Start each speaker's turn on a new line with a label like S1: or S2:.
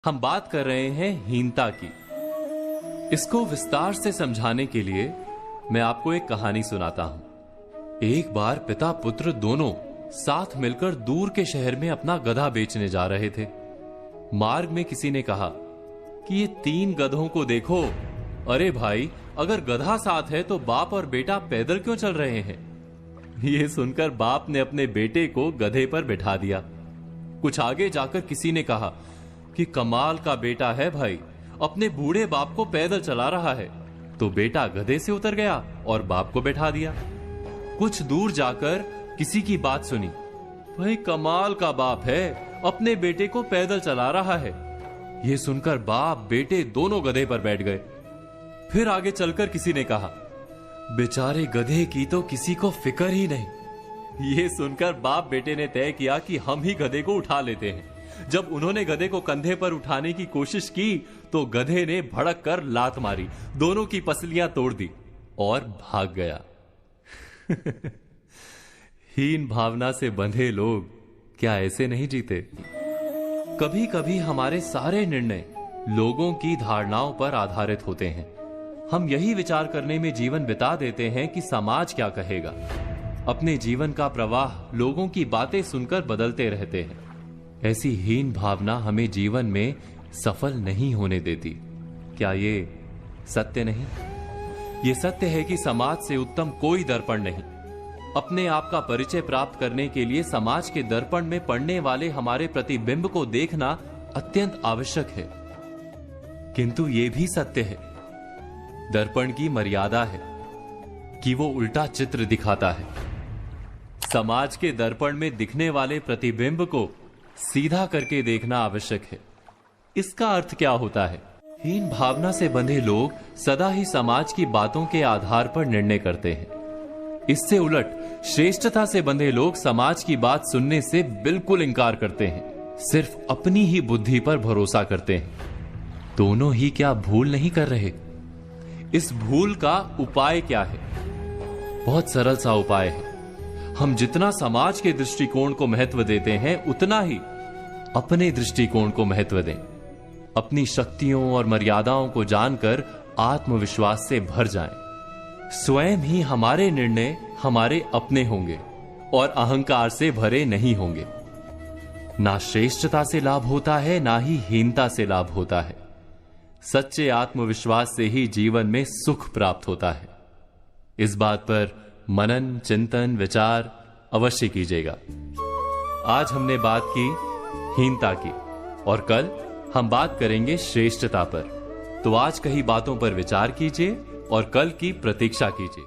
S1: हम बात कर रहे हैं हीनता की। इसको विस्तार से समझाने के लिए मैं आपको एक कहानी सुनाता हूं। एक बार पिता पुत्र दोनों साथ मिलकर दूर के शहर में अपना गधा बेचने जा रहे थे। मार्ग में किसी ने कहा कि ये 3 गधों को देखो। अरे भाई, अगर गधा साथ है तो बाप और बेटा पैदल क्यों चल रहे हैं? ये सुनकर बाप ने अपने बेटे को गधे पर बिठा दिया। कुछ आगे जाकर किसी ने कहा कि कमाल का बेटा है भाई, अपने बूढ़े बाप को पैदल चला रहा है। तो बेटा गधे से उतर गया और बाप को बैठा दिया। कुछ दूर जाकर किसी की बात सुनी, भाई कमाल का बाप है, अपने बेटे को पैदल चला रहा है। यह सुनकर बाप बेटे दोनों गधे पर बैठ गए। फिर आगे चलकर किसी ने कहा, बेचारे गधे की तो किसी को फिक्र ही नहीं। यह सुनकर बाप बेटे ने तय किया कि हम ही गधे को उठा लेते हैं। जब उन्होंने गधे को कंधे पर उठाने की कोशिश की तो गधे ने भड़क कर लात मारी, दोनों की पसलियां तोड़ दी और भाग गया। हीन भावना से बंधे लोग क्या ऐसे नहीं जीते? कभी कभी हमारे सारे निर्णय लोगों की धारणाओं पर आधारित होते हैं। हम यही विचार करने में जीवन बिता देते हैं कि समाज क्या कहेगा। अपने जीवन का प्रवाह लोगों की बातें सुनकर बदलते रहते हैं। ऐसी हीन भावना हमें जीवन में सफल नहीं होने देती। क्या ये सत्य नहीं? ये सत्य है कि समाज से उत्तम कोई दर्पण नहीं। अपने आप का परिचय प्राप्त करने के लिए समाज के दर्पण में पड़ने वाले हमारे प्रतिबिंब को देखना अत्यंत आवश्यक है। किंतु ये भी सत्य है, दर्पण की मर्यादा है कि वो उल्टा चित्र दिखाता है। समाज के दर्पण में दिखने वाले प्रतिबिंब को सीधा करके देखना आवश्यक है। इसका अर्थ क्या होता है? हीन भावना से बंधे लोग सदा ही समाज की बातों के आधार पर निर्णय करते हैं। इससे उलट श्रेष्ठता से बंधे लोग समाज की बात सुनने से बिल्कुल इनकार करते हैं, सिर्फ अपनी ही बुद्धि पर भरोसा करते हैं। दोनों ही क्या भूल नहीं कर रहे? इस भूल का उपाय क्या है? बहुत सरल सा उपाय है। हम जितना समाज के दृष्टिकोण को महत्व देते हैं, उतना ही अपने दृष्टिकोण को महत्व दें। अपनी शक्तियों और मर्यादाओं को जानकर आत्मविश्वास से भर जाएं। स्वयं ही हमारे निर्णय हमारे अपने होंगे और अहंकार से भरे नहीं होंगे। ना श्रेष्ठता से लाभ होता है, ना ही हीनता से लाभ होता है। सच्चे आत्मविश्वास से ही जीवन में सुख प्राप्त होता है। इस बात पर मनन, चिंतन, विचार अवश्य कीजिएगा। आज हमने बात की हीनता की और कल हम बात करेंगे श्रेष्ठता पर। तो आज कही बातों पर विचार कीजिए और कल की प्रतीक्षा कीजिए।